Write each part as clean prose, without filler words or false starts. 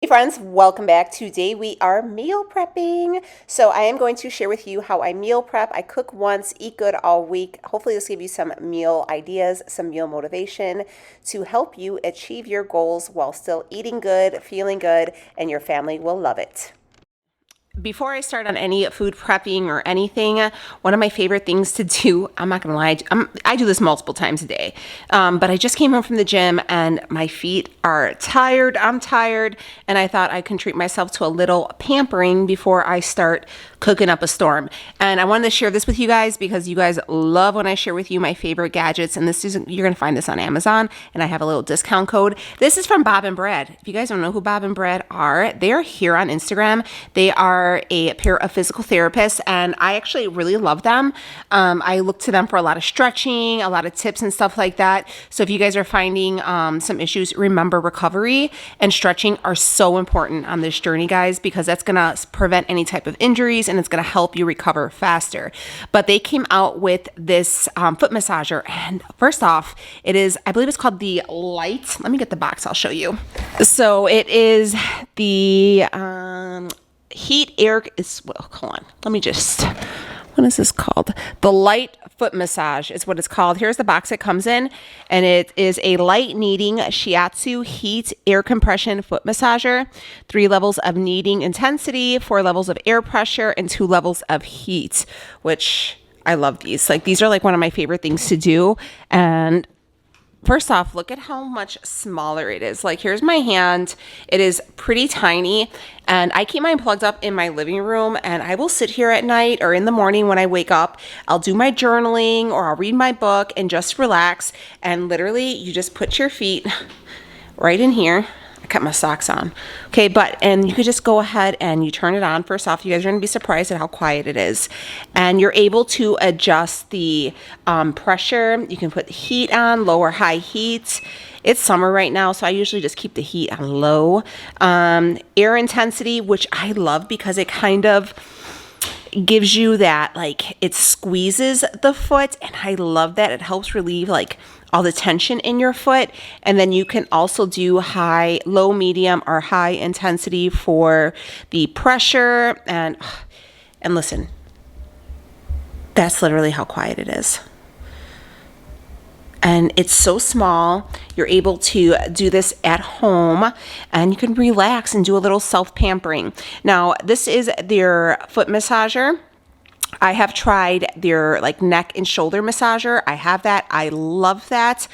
Hey friends, welcome back. Today we are meal prepping. So I am going to share with you how I meal prep. I cook once, eat good all week. Hopefully this will give you some meal ideas, some meal motivation to help you achieve your goals while still eating good, feeling good, and your family will love it. Before I start on any food prepping or anything, one of my favorite things to do, I'm not gonna lie, I do this multiple times a day, but I just came home from the gym and my feet are tired, I'm tired, and I thought I can treat myself to a little pampering before I start cooking up a storm. And I wanted to share this with you guys because you guys love when I share with you my favorite gadgets, and this is, you're gonna find this on Amazon, and I have a little discount code. This is from Bob and Brad. If you guys don't know who Bob and Brad are, they're here on Instagram. They are a pair of physical therapists, and I actually really love them. I look to them for a lot of stretching, a lot of tips and stuff like that. So if you guys are finding some issues, remember recovery and stretching are so important on this journey, guys, because that's gonna prevent any type of injuries and it's gonna help you recover faster. But they came out with this foot massager, and first off, it is, I believe it's called the Light. Let me get the box, I'll show you. So it is the Heat Air is, well, hold on, let me just, what is this called? The Light Foot Massage is what it's called. Here's the box it comes in, and it is a light kneading shiatsu heat air compression foot massager, 3 levels of kneading intensity, 4 levels of air pressure, and 2 levels of heat, which I love these. Like, these are like one of my favorite things to do. And first off, look at how much smaller it is. Like, here's my hand. It is pretty tiny, and I keep mine plugged up in my living room, and I will sit here at night or in the morning when I wake up. I'll do my journaling or I'll read my book and just relax. And literally, you just put your feet right in here. I kept my socks on. Okay, and you could just go ahead and you turn it on. First off, you guys are gonna be surprised at how quiet it is. And you're able to adjust the pressure. You can put the heat on, low or high heat. It's summer right now, so I usually just keep the heat on low. Air intensity, which I love because it kind of gives you that, like, it squeezes the foot, and I love that. It helps relieve like all the tension in your foot. And then you can also do low, medium, or high intensity for the pressure. And listen, that's literally how quiet it is. And it's so small. You're able to do this at home, and you can relax and do a little self-pampering. Now, this is their foot massager. I have tried their like neck and shoulder massager. I have that. I love that.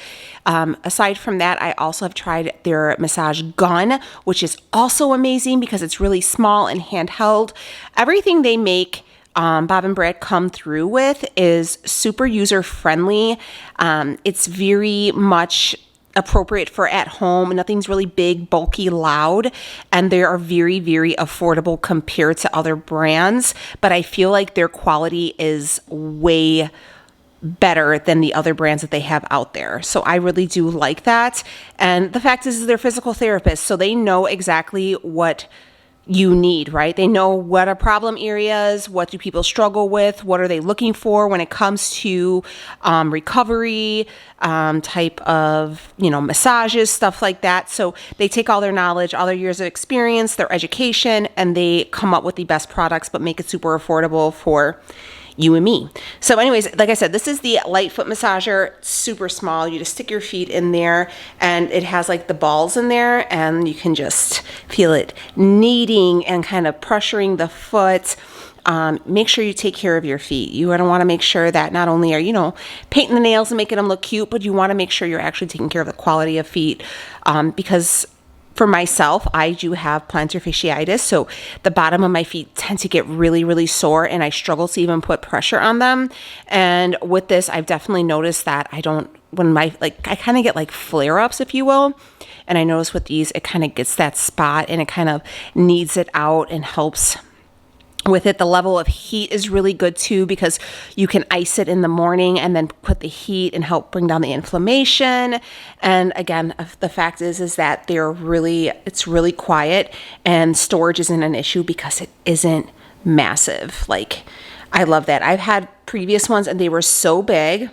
Aside from that, I also have tried their massage gun, which is also amazing because it's really small and handheld. Everything they make Bob and Brad come through with is super user friendly. It's very much appropriate for at home. Nothing's really big, bulky, loud, and they are very, very affordable compared to other brands. But I feel like their quality is way better than the other brands that they have out there. So I really do like that. And the fact is they're physical therapists, so they know exactly what you need, right? They know what are problem areas, what do people struggle with, what are they looking for when it comes to recovery, type of, massages, stuff like that. So they take all their knowledge, all their years of experience, their education, and they come up with the best products, but make it super affordable for you and me. So anyways, like I said, this is the Light Foot Massager, super small. You just stick your feet in there, and it has like the balls in there, and you can just feel it kneading and kind of pressuring the foot. Make sure you take care of your feet. You want to make sure that not only are, painting the nails and making them look cute, but you want to make sure you're actually taking care of the quality of feet, because for myself, I do have plantar fasciitis, so the bottom of my feet tend to get really, really sore, and I struggle to even put pressure on them. And with this, I've definitely noticed that I kind of get like flare-ups, if you will. And I notice with these, it kind of gets that spot, and it kind of kneads it out and helps with it. The level of heat is really good too, because you can ice it in the morning and then put the heat and help bring down the inflammation. And again, the fact is that it's really quiet, and storage isn't an issue because it isn't massive. Like, I love that. I've had previous ones and they were so big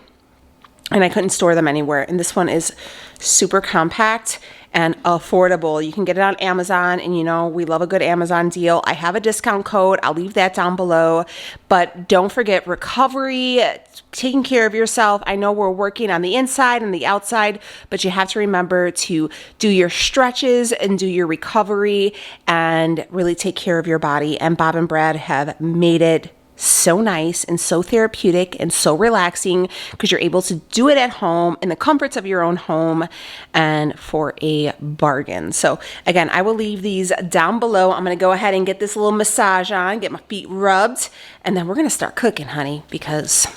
and I couldn't store them anywhere. And this one is super compact and affordable. You can get it on Amazon, and you know, we love a good Amazon deal. I have a discount code. I'll leave that down below. But don't forget recovery, taking care of yourself. I know we're working on the inside and the outside, but you have to remember to do your stretches and do your recovery and really take care of your body. And Bob and Brad have made it so nice and so therapeutic and so relaxing because you're able to do it at home in the comforts of your own home and for a bargain. So again, I will leave these down below. I'm going to go ahead and get this little massage on, get my feet rubbed, and then we're going to start cooking, honey, because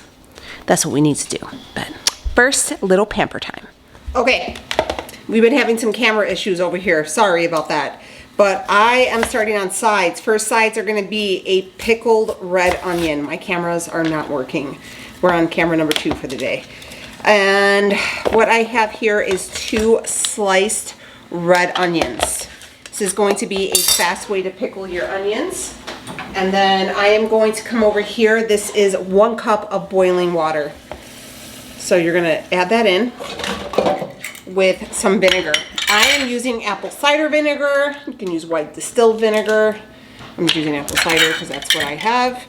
that's what we need to do. But first, a little pamper time. Okay, we've been having some camera issues over here. Sorry about that. But I am starting on sides. First sides are gonna be a pickled red onion. My cameras are not working. We're on camera number 2 for the day. And what I have here is 2 sliced red onions. This is going to be a fast way to pickle your onions. And then I am going to come over here. This is 1 cup of boiling water. So you're gonna add that in with some vinegar. I am using apple cider vinegar. You can use white distilled vinegar. I'm just using apple cider because that's what I have.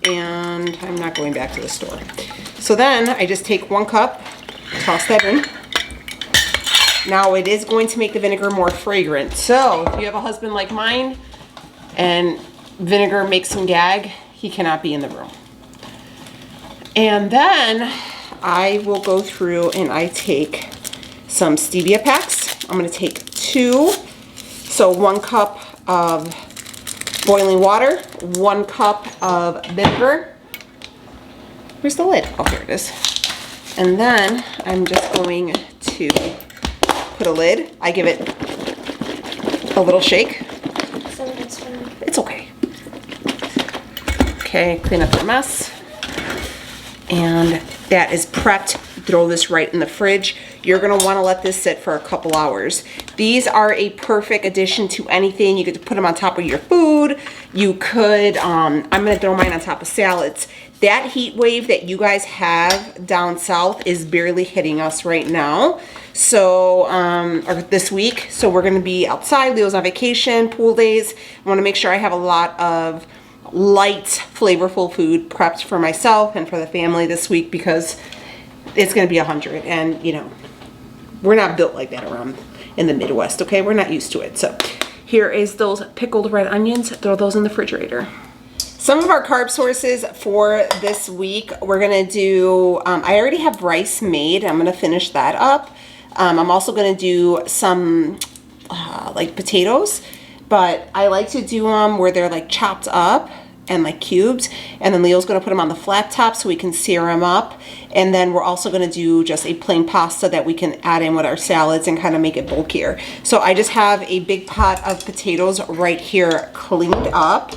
And I'm not going back to the store. So then I just take 1 cup, toss that in. Now it is going to make the vinegar more fragrant. So if you have a husband like mine and vinegar makes him gag, he cannot be in the room. And then I will go through and I take some stevia packs. I'm going to take 2. So 1 cup of boiling water, 1 cup of vinegar. Where's the lid? Oh, here it is. And then I'm just going to put a lid. I give it a little shake. It's okay. Okay, clean up the mess. And that is prepped. Throw this right in the fridge. You're gonna wanna let this sit for a couple hours. These are a perfect addition to anything. You could put them on top of your food. You could, I'm gonna throw mine on top of salads. That heat wave that you guys have down south is barely hitting us right now. So, or this week. So we're gonna be outside, Leo's on vacation, pool days. I wanna make sure I have a lot of light, flavorful food prepped for myself and for the family this week because it's going to be 100, and you know, we're not built like that around in the Midwest, okay? We're not used to it. So here is those pickled red onions. Throw those in the refrigerator. Some of our carb sources for this week, we're going to do, I already have rice made. I'm going to finish that up. I'm also going to do some like potatoes, but I like to do them where they're like chopped up and like cubes, and then Leo's gonna put them on the flat top so we can sear them up. And then we're also gonna do just a plain pasta that we can add in with our salads and kind of make it bulkier. So I just have a big pot of potatoes right here cleaned up.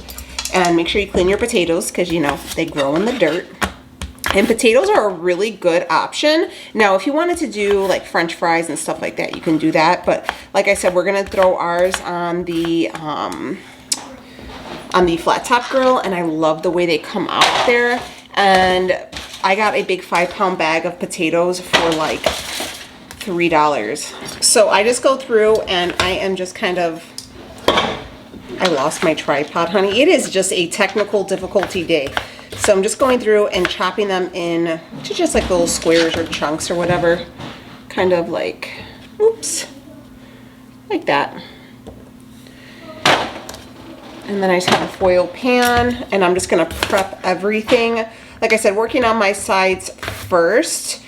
And make sure you clean your potatoes because you know they grow in the dirt. And potatoes are a really good option. Now, if you wanted to do like French fries and stuff like that, you can do that. But like I said, we're gonna throw ours on the flat top grill, and I love the way they come out there. And I got a big 5-pound bag of potatoes for like $3. So I just go through and I am just kind of, I lost my tripod, honey. It is just a technical difficulty day. So I'm just going through and chopping them in to just like little squares or chunks or whatever. Kind of like, oops, like that. And then I just have a foil pan, and I'm just gonna prep everything. Like I said, working on my sides first.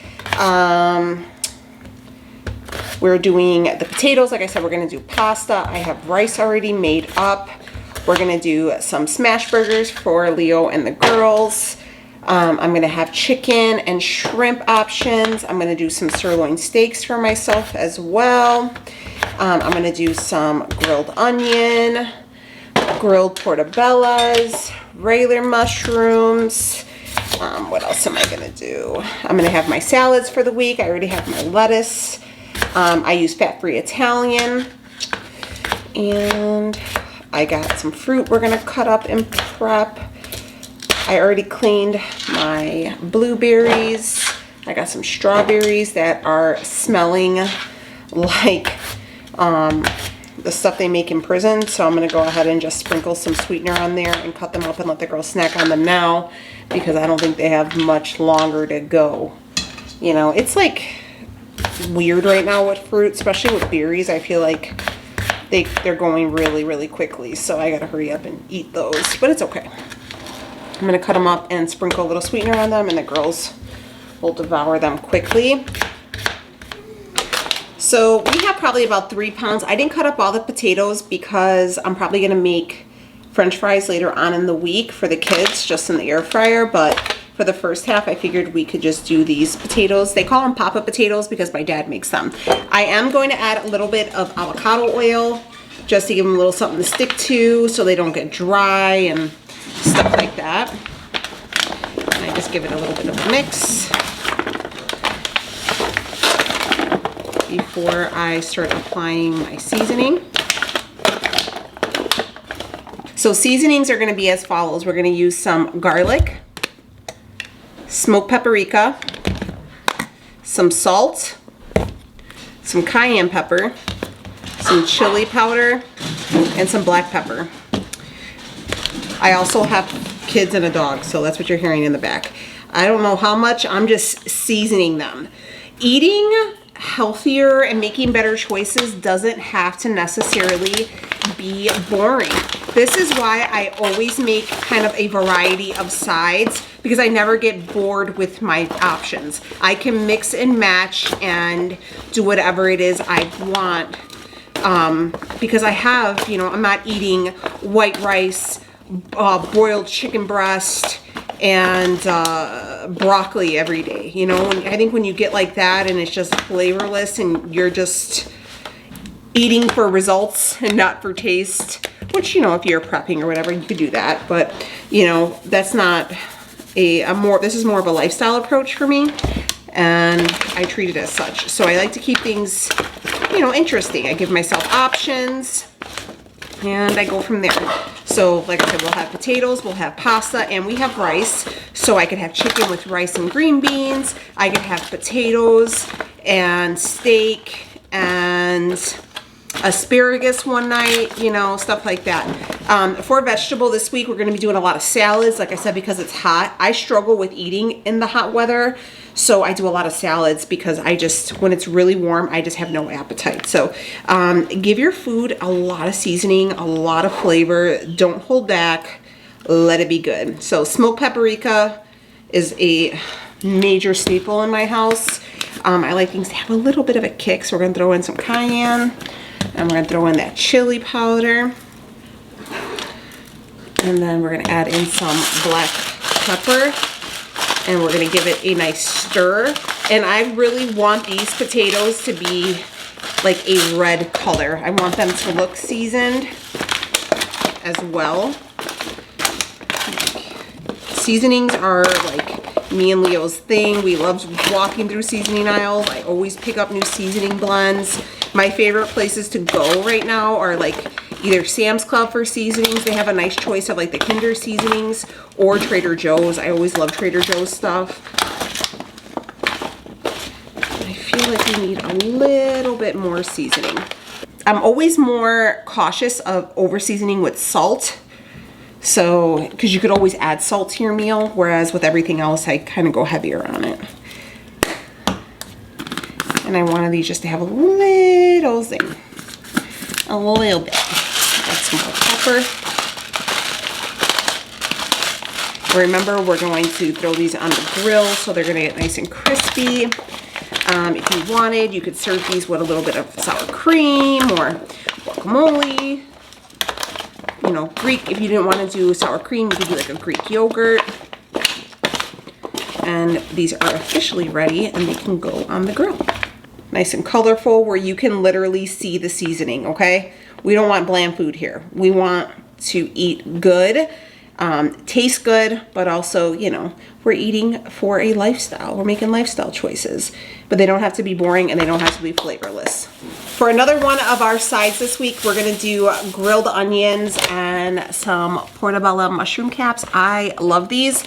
We're doing the potatoes. Like I said, we're gonna do pasta. I have rice already made up. We're gonna do some smash burgers for Leo and the girls. I'm gonna have chicken and shrimp options. I'm gonna do some sirloin steaks for myself as well. I'm gonna do some grilled onion, grilled portobellas, regular mushrooms. What else am I gonna do? I'm gonna have my salads for the week. I already have my lettuce. I use fat-free Italian. And I got some fruit we're gonna cut up and prep. I already cleaned my blueberries. I got some strawberries that are smelling like the stuff they make in prison. So I'm gonna go ahead and just sprinkle some sweetener on there and cut them up and let the girls snack on them now, because I don't think they have much longer to go. You know, it's like weird right now with fruit, especially with berries. I feel like they're going really, really quickly. So I gotta hurry up and eat those, but it's okay. I'm gonna cut them up and sprinkle a little sweetener on them, and the girls will devour them quickly. So we have probably about 3 pounds. I didn't cut up all the potatoes because I'm probably gonna make French fries later on in the week for the kids, just in the air fryer. But for the first half, I figured we could just do these potatoes. They call them pop-up potatoes because my dad makes them. I am going to add a little bit of avocado oil just to give them a little something to stick to so they don't get dry and stuff like that. And I just give it a little bit of a mix before I start applying my seasoning. So seasonings are going to be as follows. We're going to use some garlic, smoked paprika, some salt, some cayenne pepper, some chili powder, and some black pepper. I also have kids and a dog, so that's what you're hearing in the back. I don't know how much, I'm just seasoning them. Eating healthier and making better choices doesn't have to necessarily be boring. This is why I always make kind of a variety of sides, because I never get bored with my options. I can mix and match and do whatever it is I want, because I have, you know, I'm not eating white rice, boiled chicken breast, and broccoli every day. You know, I think when you get like that and it's just flavorless and you're just eating for results and not for taste, which, you know, if you're prepping or whatever, you could do that, but you know, that's not this is more of a lifestyle approach for me, and I treat it as such. So I like to keep things, you know, interesting. I give myself options and I go from there. So like I said, we'll have potatoes, we'll have pasta, and we have rice. So I could have chicken with rice and green beans. I could have potatoes and steak and asparagus one night, you know, stuff like that. For vegetable this week, we're going to be doing a lot of salads. Like I said, because it's hot, I struggle with eating in the hot weather. So I do a lot of salads because I just, when it's really warm, I just have no appetite. So give your food a lot of seasoning, a lot of flavor. Don't hold back. Let it be good. So smoked paprika is a major staple in my house. I like things to have a little bit of a kick. So we're going to throw in some cayenne. And we're going to throw in that chili powder. And then we're going to add in some black pepper. And we're going to give it a nice stir. And I really want these potatoes to be like a red color. I want them to look seasoned as well. Seasonings are like me and Leo's thing. We love walking through seasoning aisles. I always pick up new seasoning blends. My favorite places to go right now are like either Sam's Club for seasonings. They have a nice choice of like the Kinder seasonings, or Trader Joe's. I always love Trader Joe's stuff. I feel like we need a little bit more seasoning. I'm always more cautious of over seasoning with salt. So, because you could always add salt to your meal, whereas with everything else, I kind of go heavier on it. And I wanted these just to have a little zing. A little bit. Add some more pepper. Remember, we're going to throw these on the grill so they're going to get nice and crispy. If you wanted, you could serve these with a little bit of sour cream or guacamole. You know, Greek, if you didn't want to do sour cream, you could do like a Greek yogurt. And these are officially ready and they can go on the grill. Nice and colorful where you can literally see the seasoning, okay? We don't want bland food here. We want to eat good, taste good, but also, you know, we're eating for a lifestyle. We're making lifestyle choices, but they don't have to be boring and they don't have to be flavorless. For another one of our sides this week, we're gonna do grilled onions and some portobello mushroom caps. I love these.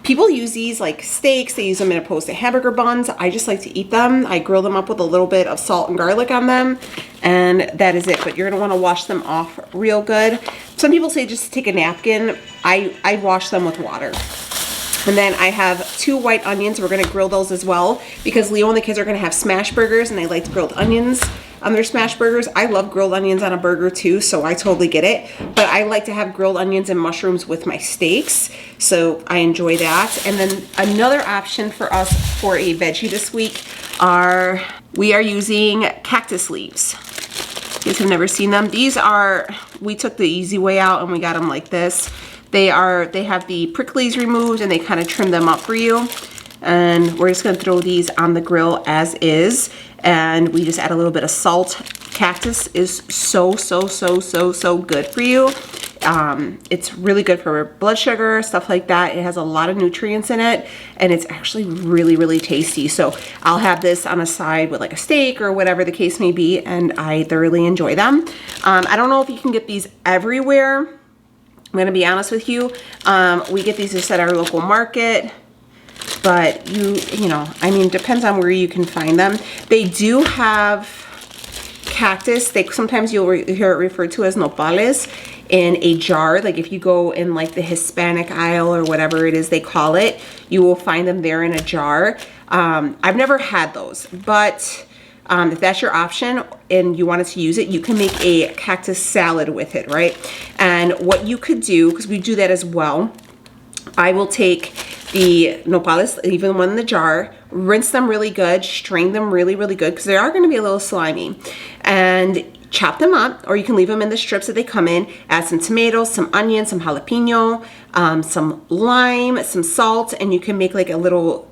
People use these like steaks, they use them in opposed to hamburger buns. I just like to eat them. I grill them up with a little bit of salt and garlic on them, and that is it. But you're gonna wanna wash them off real good. Some people say just take a napkin. I wash them with water. And then I have 2 white onions. We're gonna grill those as well because Leo and the kids are gonna have smash burgers and they like grilled onions on their smash burgers. I love grilled onions on a burger too, so I totally get it. But I like to have grilled onions and mushrooms with my steaks, so I enjoy that. And then another option for us for a veggie this week we are using cactus leaves. You guys have never seen them. These are, we took the easy way out and we got them like this. They have the pricklies removed and they kind of trim them up for you. And we're just gonna throw these on the grill as is. And we just add a little bit of salt. Cactus is so good for you. It's really good for blood sugar, stuff like that. It has a lot of nutrients in it, and it's actually really tasty. So I'll have this on a side with like a steak or whatever the case may be, and I thoroughly enjoy them. I don't know if you can get these everywhere. I'm gonna be honest with you. We get these just at our local market. But you know, I mean, depends on where you can find them. They do have cactus. Sometimes you'll hear it referred to as nopales in a jar. Like if you go in like the Hispanic aisle or whatever it is they call it, you will find them there in a jar. I've never had those, but if that's your option and you wanted to use it, you can make a cactus salad with it, right? And what you could do, because we do that as well, I will take the nopales, leave them in the jar, rinse them really good, strain them really good, because they are going to be a little slimy, and chop them up, or you can leave them in the strips that they come in. Add some tomatoes, some onions, some jalapeno, some lime, some salt, and you can make like a little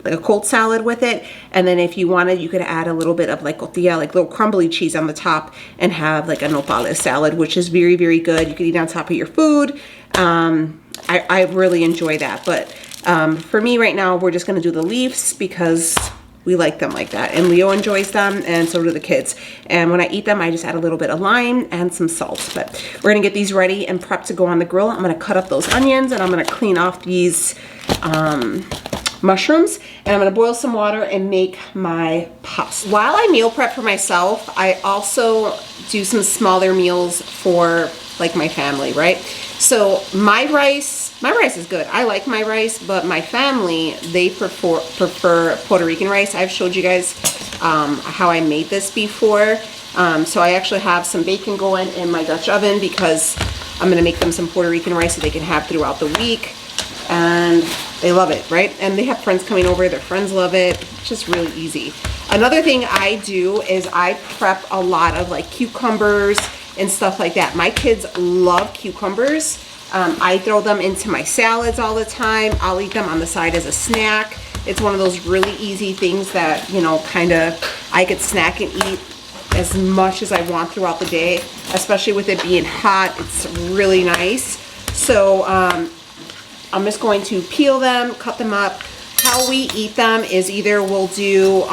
like a cold salad with it. And then if you wanted, you could add a little bit of like cotilla, like little crumbly cheese on the top, and have like a nopales salad, which is very good. You can eat on top of your food. I really enjoy that, but for me right now, we're just gonna do the leaves because we like them like that, and Leo enjoys them, and so do the kids. And when I eat them, I just add a little bit of lime and some salt. But we're gonna get these ready and prepped to go on the grill. I'm gonna cut up those onions, and I'm gonna clean off these mushrooms, and I'm gonna boil some water and make my pasta. While I meal prep for myself, I also do some smaller meals for like my family, right? So my rice is good. I like my rice, but my family, they prefer Puerto Rican rice. I've showed you guys how I made this before. So I actually have some bacon going in my Dutch oven because I'm gonna make them some Puerto Rican rice that they can have throughout the week. And they love it, right? And they have friends coming over, their friends love it. It's just really easy. Another thing I do is I prep a lot of like cucumbers and stuff like that. My kids love cucumbers. I throw them into my salads all the time. I'll eat them on the side as a snack. It's one of those really easy things that, you know, kind of I could snack and eat as much as I want throughout the day, especially with it being hot. It's really nice. So I'm just going to peel them, cut them up. How we eat them is either we'll do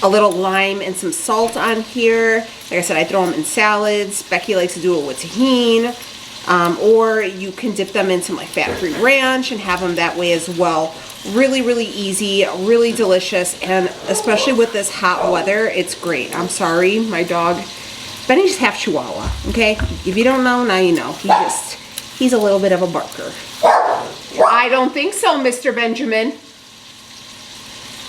a little lime and some salt on here. Like I said, I throw them in salads. Becky likes to do it with tahini. Or you can dip them in some like fat-free ranch and have them that way as well. Really easy, really delicious, and especially with this hot weather, it's great. I'm sorry, my dog, Benny's half Chihuahua, okay? If you don't know, now you know. He's a little bit of a barker. I don't think so, Mr. Benjamin.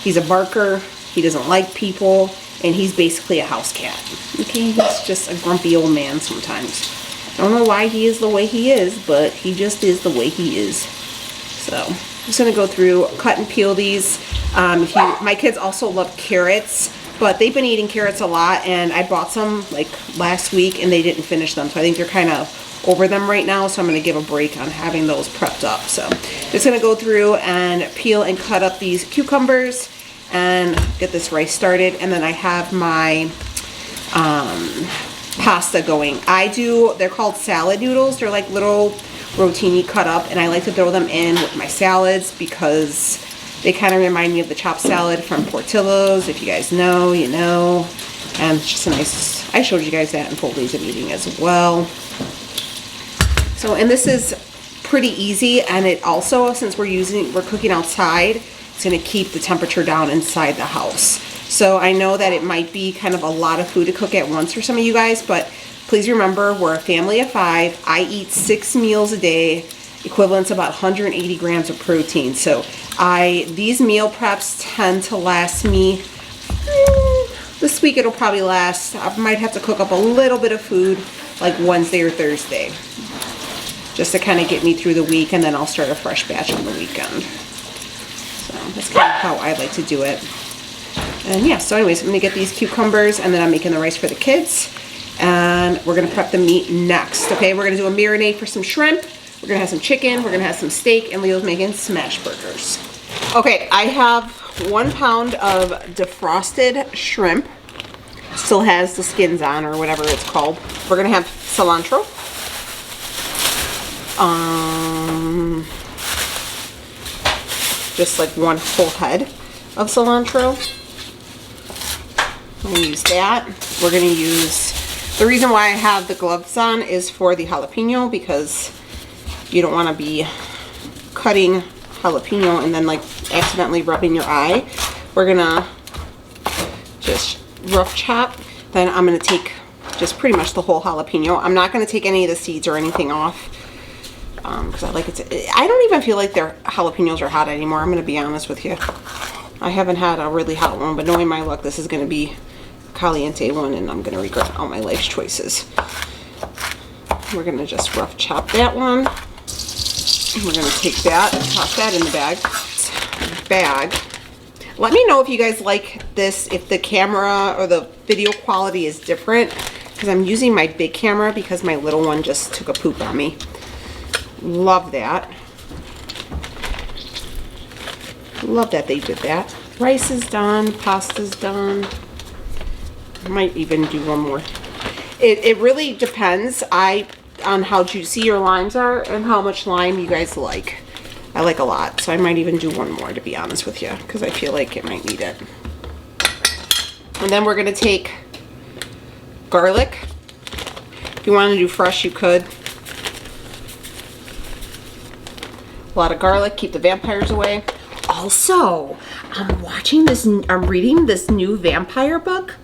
He's a barker. He doesn't like people, and he's basically a house cat. Okay, he's just a grumpy old man sometimes. I don't know why he is the way he is, but he just is the way he is. So I'm just gonna go through, cut and peel these. My kids also love carrots, but they've been eating carrots a lot, and I bought some like last week, and they didn't finish them, so I think they're kind of over them right now, so I'm gonna give a break on having those prepped up. So just gonna go through and peel and cut up these cucumbers and get this rice started. And then I have my pasta going. They're called salad noodles. They're like little rotini cut up, and I like to throw them in with my salads because they kind of remind me of the chopped salad from Portillo's. If you guys know, you know. And it's just a nice, I showed you guys that in Full Days of Eating as well. So, and this is pretty easy, and it also, since we're cooking outside, it's gonna keep the temperature down inside the house. So I know that it might be kind of a lot of food to cook at once for some of you guys, but please remember, we're a family of 5. I eat 6 meals a day, equivalent to about 180 grams of protein. So these meal preps tend to last me, this week it'll probably last, I might have to cook up a little bit of food like Wednesday or Thursday, just to kind of get me through the week, and then I'll start a fresh batch on the weekend. So that's kind of how I like to do it. And yeah, so anyways, I'm gonna get these cucumbers, and then I'm making the rice for the kids, and we're gonna prep the meat next. Okay, we're gonna do a marinade for some shrimp, we're gonna have some chicken, we're gonna have some steak, and Leo's making smash burgers. Okay, I have 1 pound of defrosted shrimp. Still has the skins on, or whatever it's called. We're gonna have cilantro. Just like 1 whole head of cilantro. I'm gonna use that. We're gonna use, the reason why I have the gloves on is for the jalapeno, because you don't wanna be cutting jalapeno and then like accidentally rubbing your eye. We're gonna just rough chop. Then I'm gonna take just pretty much the whole jalapeno. I'm not gonna take any of the seeds or anything off, because I like it to, I don't even feel like their jalapenos are hot anymore. I'm gonna be honest with you. I haven't had a really hot one, but knowing my luck, this is gonna be caliente one, and I'm gonna regret all my life's choices. We're gonna just rough chop that one. We're gonna take that, toss that in the bag. Let me know if you guys like this, if the camera or the video quality is different, because I'm using my big camera because my little one just took a poop on me. Love that. Love that they did that. Rice is done, pasta's done. I might even do one more. It really depends on how juicy your limes are and how much lime you guys like. I like a lot, so I might even do one more, to be honest with you, because I feel like it might need it. And then we're gonna take garlic. If you want to do fresh, you could. A lot of garlic, keep the vampires away. Also, I'm reading this new vampire book.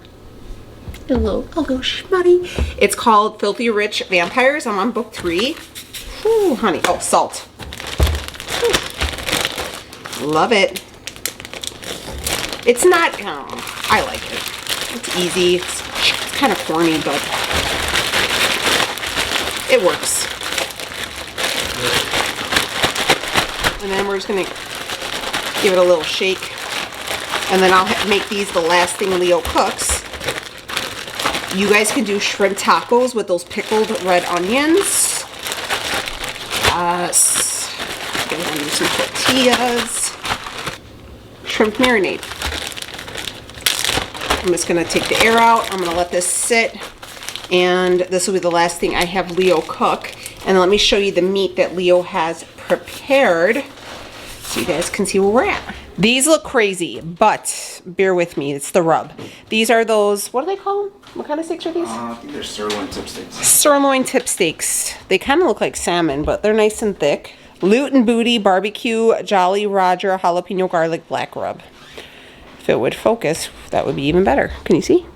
A little schmutty. It's called Filthy Rich Vampires. I'm on book 3. Ooh, honey. Oh, salt. Ooh. Love it. It's not, I like it. It's easy. It's kind of corny, but it works. And then we're just going to give it a little shake. And then I'll make these the last thing Leo cooks. You guys can do shrimp tacos with those pickled red onions. Yes. I'm going to do some tortillas. Shrimp marinade. I'm just going to take the air out. I'm going to let this sit. And this will be the last thing I have Leo cook. And let me show you the meat that Leo has prepared, so you guys can see where we're at. These look crazy, but bear with me, it's the rub. These are those, what do they call them? What kind of steaks are these? I think they're sirloin tip steaks. Sirloin tip steaks. They kind of look like salmon, but they're nice and thick. Loot and Booty Barbecue Jolly Roger Jalapeno Garlic Black Rub. If it would focus, that would be even better. Can you see?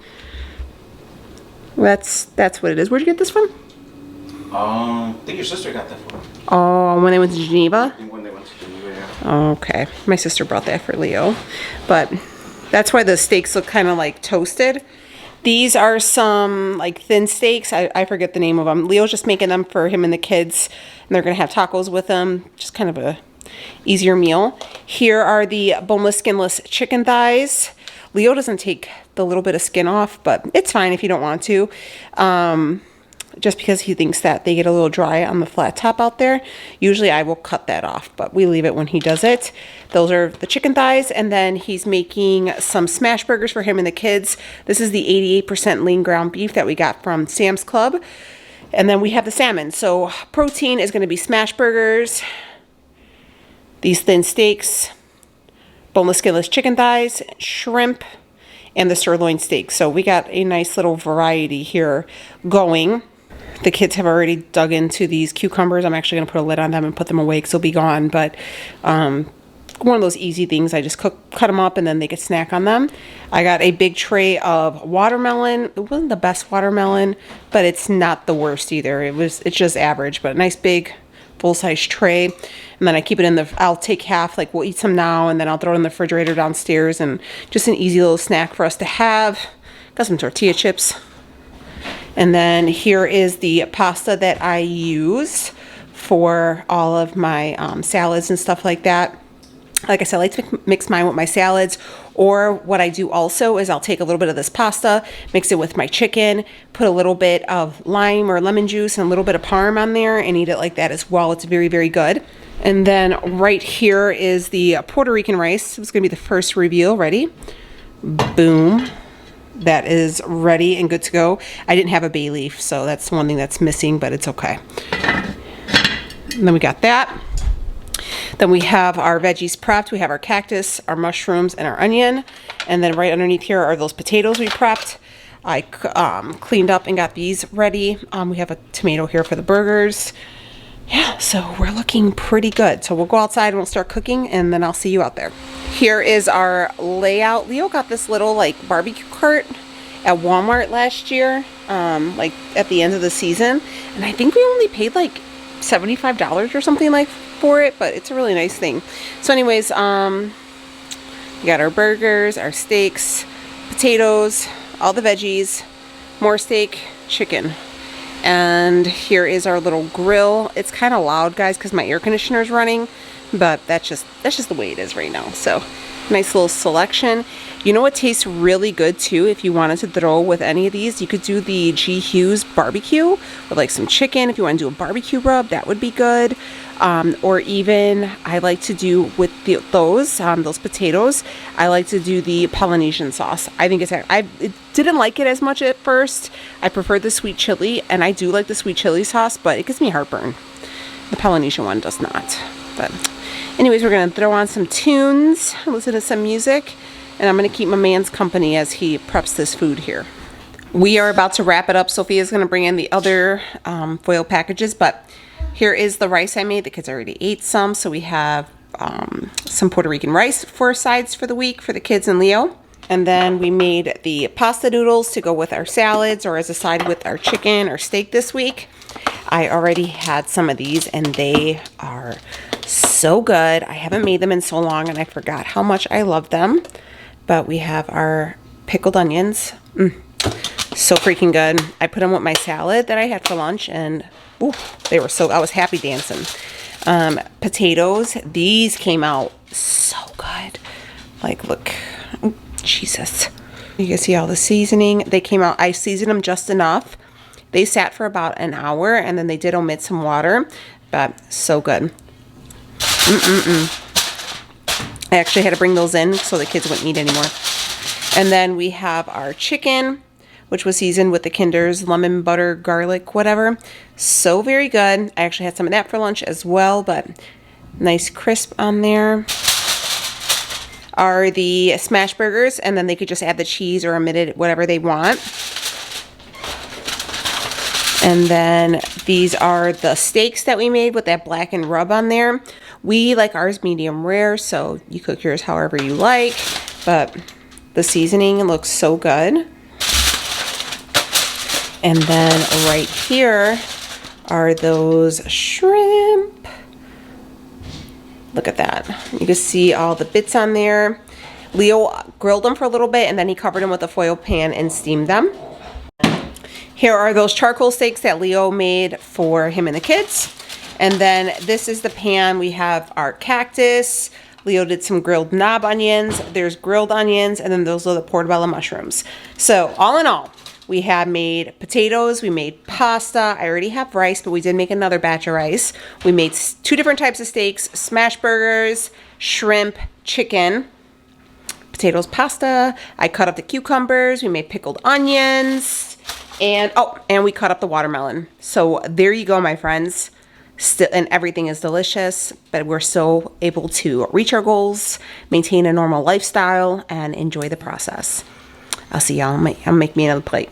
That's what it is. Where'd you get this from? I think your sister got that for me. Oh, when they went to Geneva? I think when they went to Geneva, yeah. Okay. My sister brought that for Leo. But that's why the steaks look kind of like toasted. These are some like thin steaks. I forget the name of them. Leo's just making them for him and the kids. And they're going to have tacos with them. Just kind of a easier meal. Here are the boneless, skinless chicken thighs. Leo doesn't take the little bit of skin off, but it's fine if you don't want to. Just because he thinks that they get a little dry on the flat top out there. Usually I will cut that off, but we leave it when he does it. Those are the chicken thighs, and then he's making some smash burgers for him and the kids. This is the 88% lean ground beef that we got from Sam's Club. And then we have the salmon. So protein is going to be smash burgers, these thin steaks, boneless, skinless chicken thighs, shrimp, and the sirloin steak. So we got a nice little variety here going. The kids have already dug into these cucumbers. I'm actually going to put a lid on them and put them away because they'll be gone. But one of those easy things. I just cut them up and then they could snack on them. I got a big tray of watermelon. It wasn't the best watermelon, but it's not the worst either. It's just average, but a nice big full-size tray. And then I keep it in I'll take half, like we'll eat some now, and then I'll throw it in the refrigerator downstairs, and just an easy little snack for us to have. Got some tortilla chips. And then here is the pasta that I use for all of my salads and stuff like that. Like I said, I like to mix mine with my salads, or what I do also is I'll take a little bit of this pasta, mix it with my chicken, put a little bit of lime or lemon juice and a little bit of parm on there, and eat it like that as well. It's very, very good. And then right here is the Puerto Rican rice. It's going to be the first reveal. Ready? Boom. That is ready and good to go. I didn't have a bay leaf, so that's one thing that's missing, but it's okay. And then we got that. Then we have our veggies prepped. We have our cactus, our mushrooms, and our onion. And then right underneath here are those potatoes we prepped. I cleaned up and got these ready. We have a tomato here for the burgers. Yeah, so we're looking pretty good. So we'll go outside and we'll start cooking, and then I'll see you out there. Here is our layout. Leo got this little like barbecue cart at Walmart last year, like at the end of the season. And I think we only paid like $75 or something like for it, but it's a really nice thing. So anyways, we got our burgers, our steaks, potatoes, all the veggies, more steak, chicken. And here is our little grill. It's kind of loud, guys, because my air conditioner is running, but that's just the way it is right now. So nice little selection. You know what tastes really good too, if you wanted to throw with any of these, you could do the G. Hughes barbecue with like some chicken. If you want to do a barbecue rub, that would be good. Or even I like to do with those potatoes, I like to do the Polynesian sauce. I think I didn't like it as much at first. I preferred the sweet chili, and I do like the sweet chili sauce, but it gives me heartburn. The Polynesian one does not. But anyways, we're going to throw on some tunes, listen to some music, and I'm going to keep my man's company as he preps this food here. We are about to wrap it up. Sophia's going to bring in the other foil packages, but here is the rice I made. The kids already ate some, so we have some Puerto Rican rice for sides for the week for the kids and Leo. And then we made the pasta noodles to go with our salads or as a side with our chicken or steak this week. I already had some of these, and they are so good. I haven't made them in so long, and I forgot how much I love them. But we have our pickled onions. So freaking good. I put them with my salad that I had for lunch, and ooh, I was happy dancing. Potatoes, these came out so good. Like, look, oh, Jesus. You can see all the seasoning. They came out, I seasoned them just enough. They sat for about an hour, and then they did omit some water, but so good. I actually had to bring those in so the kids wouldn't eat anymore. And then we have our chicken, which was seasoned with the Kinder's lemon, butter, garlic, whatever. So very good. I actually had some of that for lunch as well, but nice crisp on there. Are the smash burgers, and then they could just add the cheese or omit it, whatever they want. And then these are the steaks that we made with that blackened rub on there. We like ours medium rare, so you cook yours however you like, but the seasoning looks so good. And then right here are those shrimp. Look at that. You can see all the bits on there. Leo grilled them for a little bit, and then he covered them with a foil pan and steamed them. Here are those charcoal steaks that Leo made for him and the kids. And then this is the pan. We have our cactus. Leo did some grilled knob onions. There's grilled onions, and then those are the portobello mushrooms. So all in all, we have made potatoes, we made pasta. I already have rice, but we did make another batch of rice. We made 2 different types of steaks, smash burgers, shrimp, chicken, potatoes, pasta. I cut up the cucumbers. We made pickled onions, and we cut up the watermelon. So there you go, my friends. And everything is delicious, but we're so able to reach our goals, maintain a normal lifestyle, and enjoy the process. I'll see y'all. I'll make me another plate.